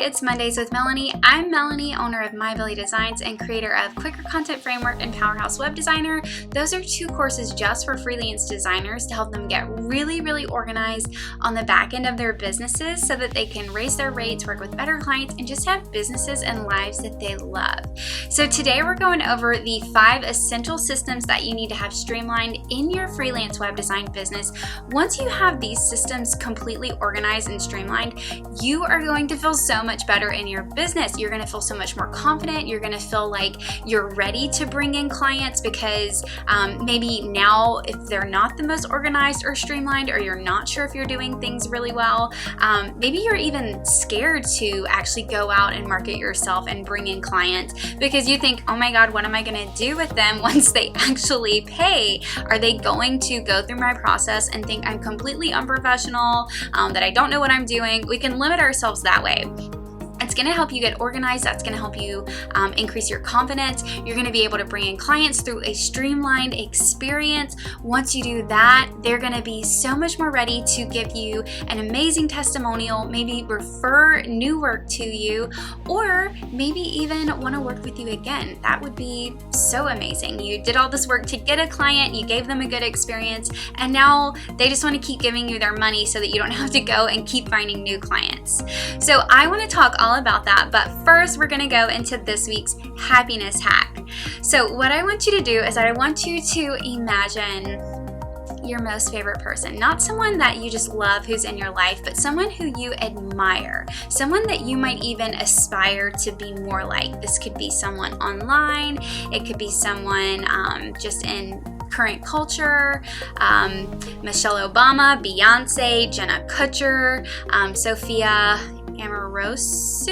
it's Mondays with Melanie. I'm Melanie, owner of My Belly Designs and creator of Quicker Content Framework and Powerhouse Web Designer. Those are 2 courses just for freelance designers to help them get really organized on the back end of their businesses so that they can raise their rates, work with better clients, and just have businesses and lives that they love. So today we're going over the 5 essential systems that you need to have streamlined in your freelance web design business. Once you have these systems completely organized and streamlined, you are going to feel so much better in your business. You're going to feel so much more confident. You're going to feel like you're ready to bring in clients because maybe now if they're not the most organized or streamlined, or you're not sure if you're doing things really well, maybe you're even scared to actually go out and market yourself and bring in clients because you think, oh my God, what am I going to do with them once they actually pay? Are they going to go through my process and think I'm completely unprofessional, that I don't know what I'm doing? We can limit ourselves that way. It's going to help you get organized. That's going to help you increase your confidence. You're going to be able to bring in clients through a streamlined experience. Once you do that, they're going to be so much more ready to give you an amazing testimonial, maybe refer new work to you, or maybe even want to work with you again. That would be so amazing. You did all this work to get a client, you gave them a good experience, and now they just want to keep giving you their money so that you don't have to go and keep finding new clients. So I want to talk all about that, but first we're going to go into this week's happiness hack. So what I want you to do is I want you to imagine your most favorite person, not someone that you just love who's in your life, but someone who you admire, someone that you might even aspire to be more like. This could be someone online, it could be someone just in current culture, Michelle Obama, Beyonce, Jenna Kutcher, Sophia Amoruso,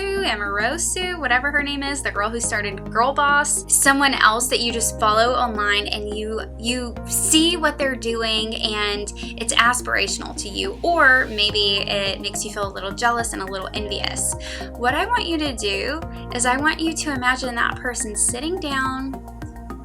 whatever her name is, the girl who started Girl Boss, someone else that you just follow online and you see what they're doing and it's aspirational to you, or maybe it makes you feel a little jealous and a little envious. What I want you to do is I want you to imagine that person sitting down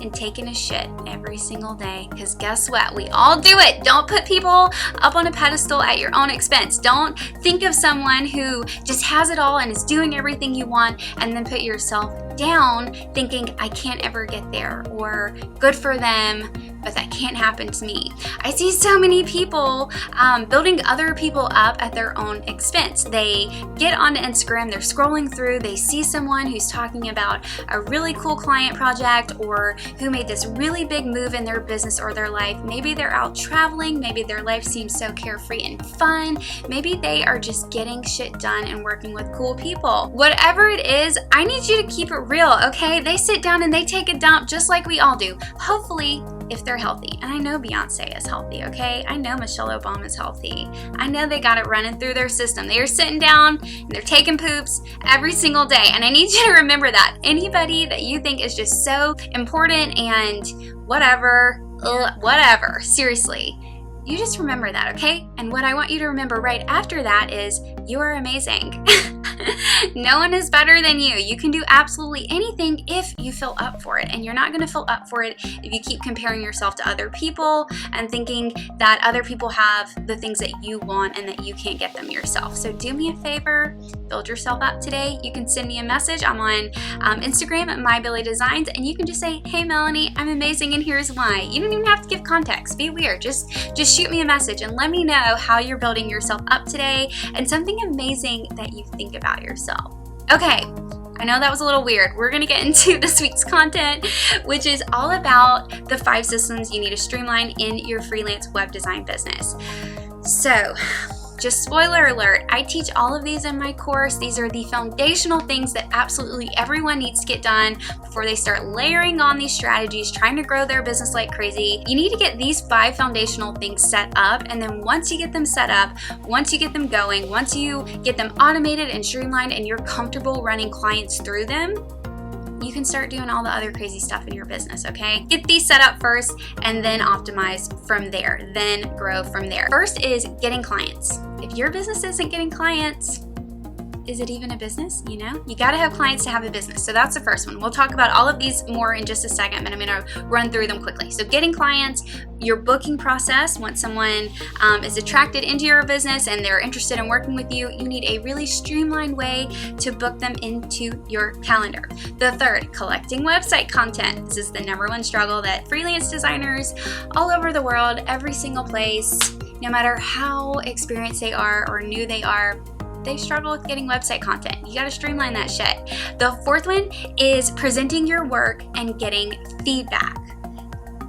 and taking a shit every single day, because guess what? We all do it. Don't put people up on a pedestal at your own expense. Don't think of someone who just has it all and is doing everything you want and then put yourself down thinking, I can't ever get there, or good for them, but that can't happen to me. I see so many people building other people up at their own expense. They get onto Instagram, they're scrolling through, they see someone who's talking about a really cool client project or who made this really big move in their business or their life. Maybe they're out traveling, maybe their life seems so carefree and fun, maybe they are just getting shit done and working with cool people. Whatever it is, I need you to keep it real, okay? They sit down and they take a dump just like we all do. Hopefully, if they're healthy. And I know Beyonce is healthy, okay? I know Michelle Obama is healthy. I know they got it running through their system. They are sitting down and they're taking poops every single day. And I need you to remember that. Anybody that you think is just so important and whatever, seriously, you just remember that, okay? And what I want you to remember right after that is you are amazing. No one is better than you. You can do absolutely anything if you feel up for it. And you're not going to feel up for it if you keep comparing yourself to other people and thinking that other people have the things that you want and that you can't get them yourself. So do me a favor, build yourself up today. You can send me a message. I'm on Instagram at My Belly Designs, and you can just say, hey Melanie, I'm amazing and here's why. You don't even have to give context. Be weird. Just shoot me a message and let me know how you're building yourself up today and something amazing that you think about yourself. Okay, I know that was a little weird. We're going to get into this week's content, which is all about the 5 systems you need to streamline in your freelance web design business. So, just spoiler alert, I teach all of these in my course. These are the foundational things that absolutely everyone needs to get done before they start layering on these strategies, trying to grow their business like crazy. You need to get these 5 foundational things set up, and then once you get them set up, once you get them going, once you get them automated and streamlined and you're comfortable running clients through them, you can start doing all the other crazy stuff in your business, okay? Get these set up first and then optimize from there, then grow from there. First is getting clients. If your business isn't getting clients, is it even a business? You know, you got to have clients to have a business. So that's the first one. We'll talk about all of these more in just a second, but I'm going to run through them quickly. So getting clients, your booking process. Once someone is attracted into your business and they're interested in working with you, you need a really streamlined way to book them into your calendar. The third, collecting website content. This is the number one struggle that freelance designers all over the world, every single place, no matter how experienced they are or new they are, they struggle with getting website content. You got to streamline that shit. The fourth one is presenting your work and getting feedback.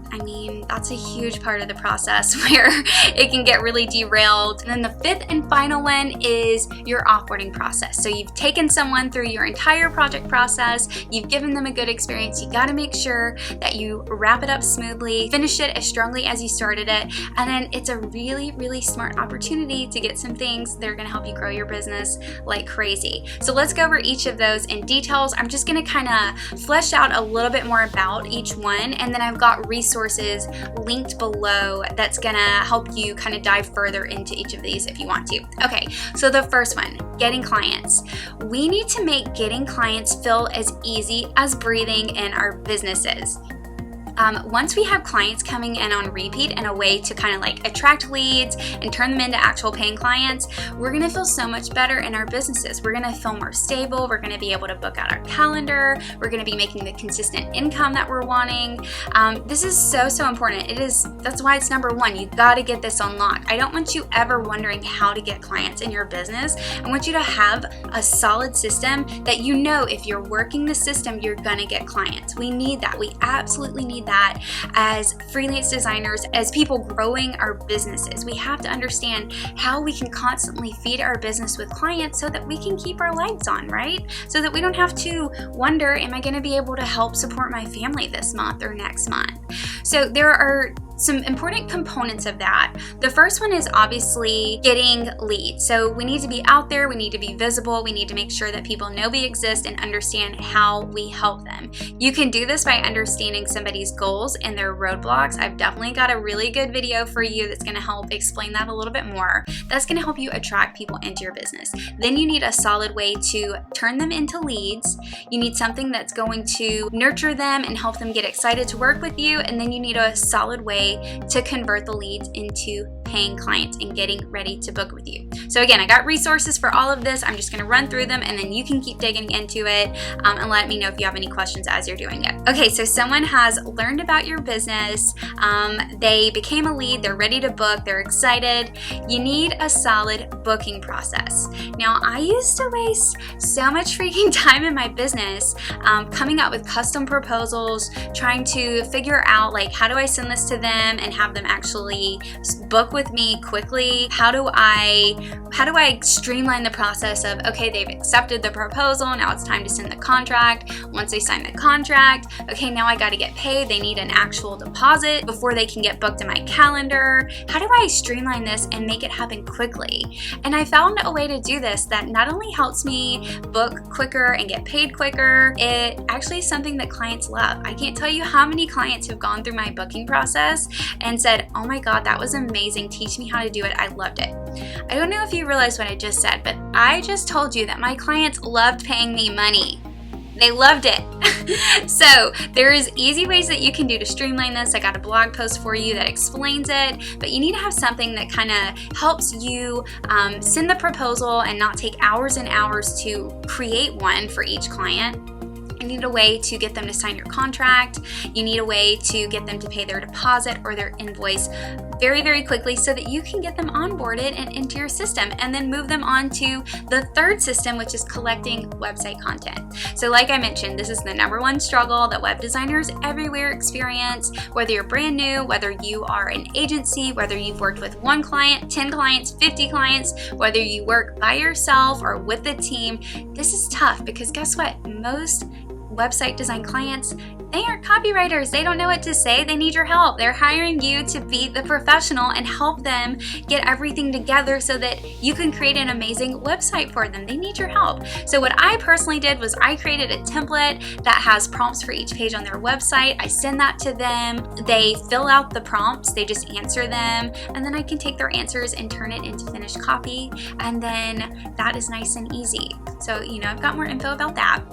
I mean, that's a huge part of the process where it can get really derailed. And then the fifth and final one is your offboarding process. So you've taken someone through your entire project process, you've given them a good experience. You got to make sure that you wrap it up smoothly, finish it as strongly as you started it. And then it's a really, really smart opportunity to get some things that are going to help you grow your business like crazy. So let's go over each of those in details. I'm just going to kind of flesh out a little bit more about each one. And then I've got resources linked below that's gonna help you kind of dive further into each of these if you want to. Okay, so the first one, getting clients. We need to make getting clients feel as easy as breathing in our businesses. Once we have clients coming in on repeat and a way to kind of like attract leads and turn them into actual paying clients, we're going to feel so much better in our businesses. We're going to feel more stable. We're going to be able to book out our calendar. We're going to be making the consistent income that we're wanting. This is so, so important. That's why it's number one. You got to get this unlocked. I don't want you ever wondering how to get clients in your business. I want you to have a solid system that you know if you're working the system, you're going to get clients. We need that. We absolutely need that as freelance designers, as people growing our businesses. We have to understand how we can constantly feed our business with clients so that we can keep our lights on, right? So that we don't have to wonder, am I going to be able to help support my family this month or next month? So there are some important components of that. The first one is obviously getting leads. So we need to be out there, we need to be visible, we need to make sure that people know we exist and understand how we help them. You can do this by understanding somebody's goals and their roadblocks. I've definitely got a really good video for you that's gonna help explain that a little bit more. That's gonna help you attract people into your business. Then you need a solid way to turn them into leads. You need something that's going to nurture them and help them get excited to work with you. And then you need a solid way to convert the leads into paying clients and getting ready to book with you. So again, I got resources for all of this. I'm just going to run through them and then you can keep digging into it and let me know if you have any questions as you're doing it. Okay, so someone has learned about your business. They became a lead. They're ready to book. They're excited. You need a solid booking process. Now, I used to waste so much freaking time in my business coming up with custom proposals, trying to figure out like, how do I send this to them and have them actually book with me quickly? How do I streamline the process of, okay, they've accepted the proposal, now it's time to send the contract. Once they sign the contract, okay, now I got to get paid. They need an actual deposit before they can get booked in my calendar. How do I streamline this and make it happen quickly? And I found a way to do this that not only helps me book quicker and get paid quicker, it actually is something that clients love. I can't tell you how many clients have gone through my booking process and said, oh my God, that was amazing. Teach me how to do it. I loved it. I don't know if you realize what I just said, but I just told you that my clients loved paying me money. They loved it. So there is easy ways that you can do to streamline this. I got a blog post for you that explains it, but you need to have something that kind of helps you send the proposal and not take hours and hours to create one for each client. You need a way to get them to sign your contract. You need a way to get them to pay their deposit or their invoice very, very quickly so that you can get them onboarded and into your system and then move them on to the third system, which is collecting website content. So like I mentioned, this is the number one struggle that web designers everywhere experience, whether you're brand new, whether you are an agency, whether you've worked with one client, 10 clients, 50 clients, whether you work by yourself or with a team. This is tough because guess what? Most website design clients, they aren't copywriters. They don't know what to say. They need your help. They're hiring you to be the professional and help them get everything together so that you can create an amazing website for them. They need your help. So what I personally did was I created a template that has prompts for each page on their website. I send that to them. They fill out the prompts. They just answer them. And then I can take their answers and turn it into finished copy. And then that is nice and easy. So, I've got more info about that.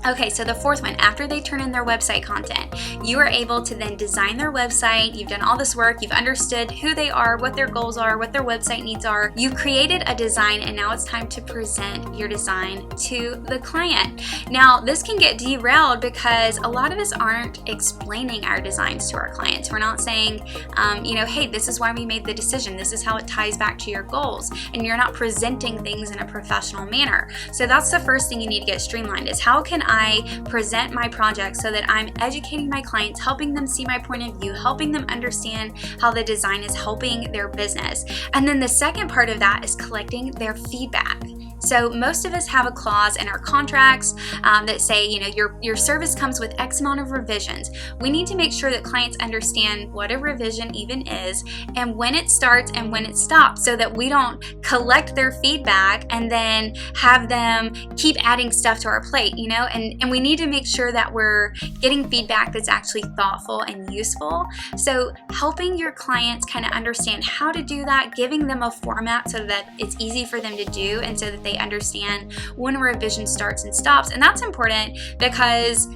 Okay, so the fourth one, after they turn in their website content, you are able to then design their website. You've done all this work. You've understood who they are, what their goals are, what their website needs are. You've created a design, and now it's time to present your design to the client. Now, this can get derailed because a lot of us aren't explaining our designs to our clients. We're not saying, hey, this is why we made the decision. This is how it ties back to your goals. And you're not presenting things in a professional manner. So that's the first thing you need to get streamlined is how can I present my project so that I'm educating my clients, helping them see my point of view, helping them understand how the design is helping their business. And then the second part of that is collecting their feedback. So most of us have a clause in our contracts that say, your service comes with X amount of revisions. We need to make sure that clients understand what a revision even is and when it starts and when it stops so that we don't collect their feedback and then have them keep adding stuff to our plate, and we need to make sure that we're getting feedback that's actually thoughtful and useful. So helping your clients kind of understand how to do that, giving them a format so that it's easy for them to do and so that they understand when a revision starts and stops. And that's important because,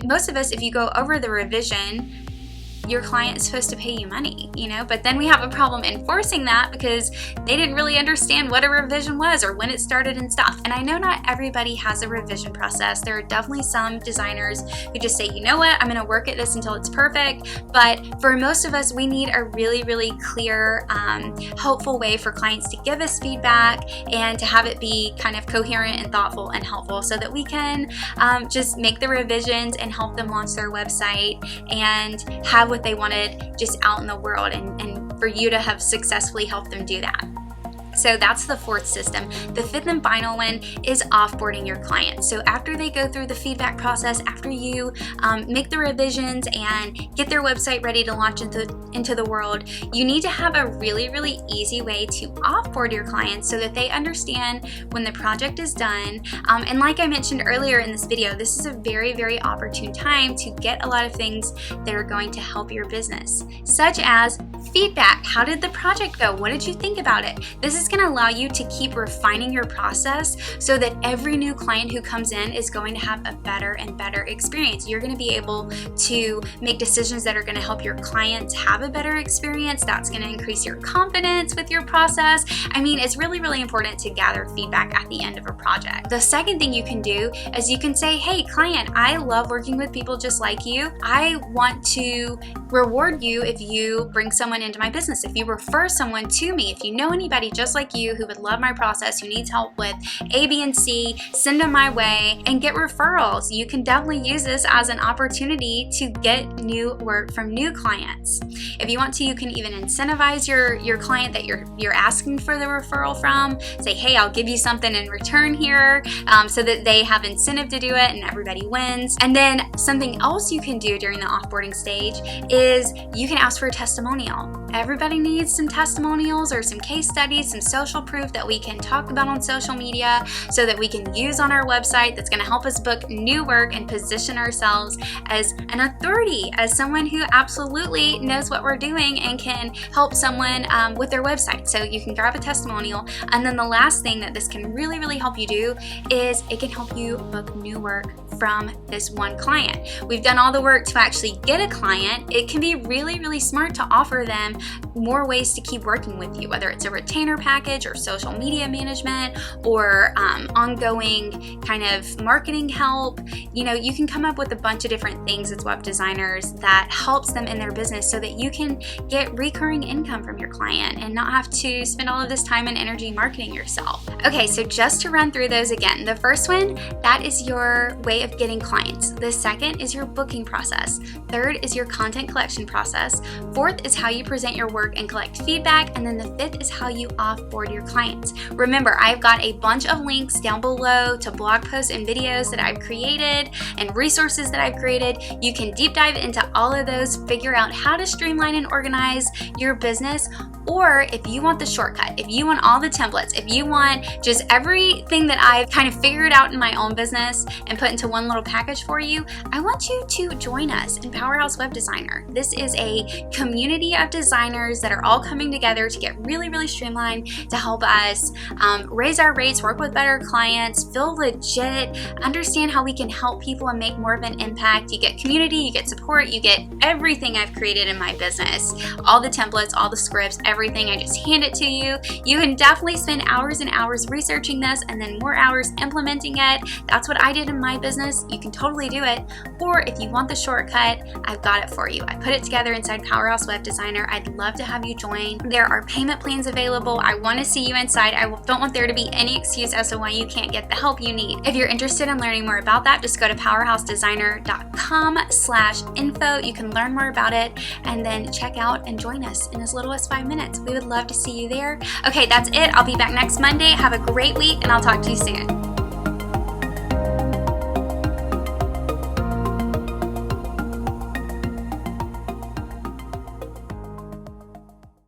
most of us, if you go over the revision, your client is supposed to pay you money, but then we have a problem enforcing that because they didn't really understand what a revision was or when it started and stopped. And I know not everybody has a revision process. There are definitely some designers who just say, I'm going to work at this until it's perfect. But for most of us, we need a really, really clear, helpful way for clients to give us feedback and to have it be kind of coherent and thoughtful and helpful so that we can just make the revisions and help them launch their website and have what they wanted just out in the world and for you to have successfully helped them do that. So that's the fourth system. The fifth and final one is offboarding your clients. So after they go through the feedback process, after you make the revisions and get their website ready to launch into the world, you need to have a really, really easy way to offboard your clients so that they understand when the project is done. And like I mentioned earlier in this video, this is a very, very opportune time to get a lot of things that are going to help your business, such as feedback. How did the project go? What did you think about it? This is going to allow you to keep refining your process so that every new client who comes in is going to have a better and better experience. You're going to be able to make decisions that are going to help your clients have a better experience. That's going to increase your confidence with your process. It's really, really important to gather feedback at the end of a project. The second thing you can do is you can say, hey, client, I love working with people just like you. I want to reward you if you bring someone into my business, if you refer someone to me, if you know anybody just like you who would love my process, who needs help with A, B, and C, send them my way and get referrals. You can definitely use this as an opportunity to get new work from new clients. If you want to, you can even incentivize your client that you're asking for the referral from. Say, hey, I'll give you something in return here, so that they have incentive to do it and everybody wins. And then something else you can do during the offboarding stage is you can ask for a testimonial. Everybody needs some testimonials or some case studies, some social proof that we can talk about on social media so that we can use on our website that's going to help us book new work and position ourselves as an authority, as someone who absolutely knows what we're doing and can help someone with their website. So you can grab a testimonial. And then the last thing that this can really, really help you do is it can help you book new work from this one client. We've done all the work to actually get a client. It can be really, really smart to offer them more ways to keep working with you, whether it's a retainer package or social media management or ongoing kind of marketing help. You can come up with a bunch of different things as web designers that helps them in their business so that you can get recurring income from your client and not have to spend all of this time and energy marketing yourself. Okay, so just to run through those again, the first one, that is your way of getting clients. The second is your booking process. Third is your content collection process. Fourth is how you present your work and collect feedback. And then the fifth is how you offboard onboard your clients. Remember, I've got a bunch of links down below to blog posts and videos that I've created and resources that I've created. You can deep dive into all of those, figure out how to streamline and organize your business. Or if you want the shortcut, if you want all the templates, if you want just everything that I've kind of figured out in my own business and put into one little package for you, I want you to join us in Powerhouse Web Designer. This is a community of designers that are all coming together to get really, really streamlined, to help us raise our rates, work with better clients, feel legit, understand how we can help people and make more of an impact. You get community, you get support, you get everything I've created in my business, all the templates, all the scripts, everything. I just hand it to you. You can definitely spend hours and hours researching this and then more hours implementing it. That's what I did in my business. You can totally do it. Or if you want the shortcut, I've got it for you. I put it together inside Powerhouse Web Designer. I'd love to have you join. There are payment plans available. I want to see you inside. I don't want there to be any excuse as to why you can't get the help you need. If you're interested in learning more about that, just go to powerhousedesigner.com/info. You can learn more about it and then check out and join us in as little as 5 minutes. We would love to see you there. Okay, that's it. I'll be back next Monday. Have a great week, and I'll talk to you soon.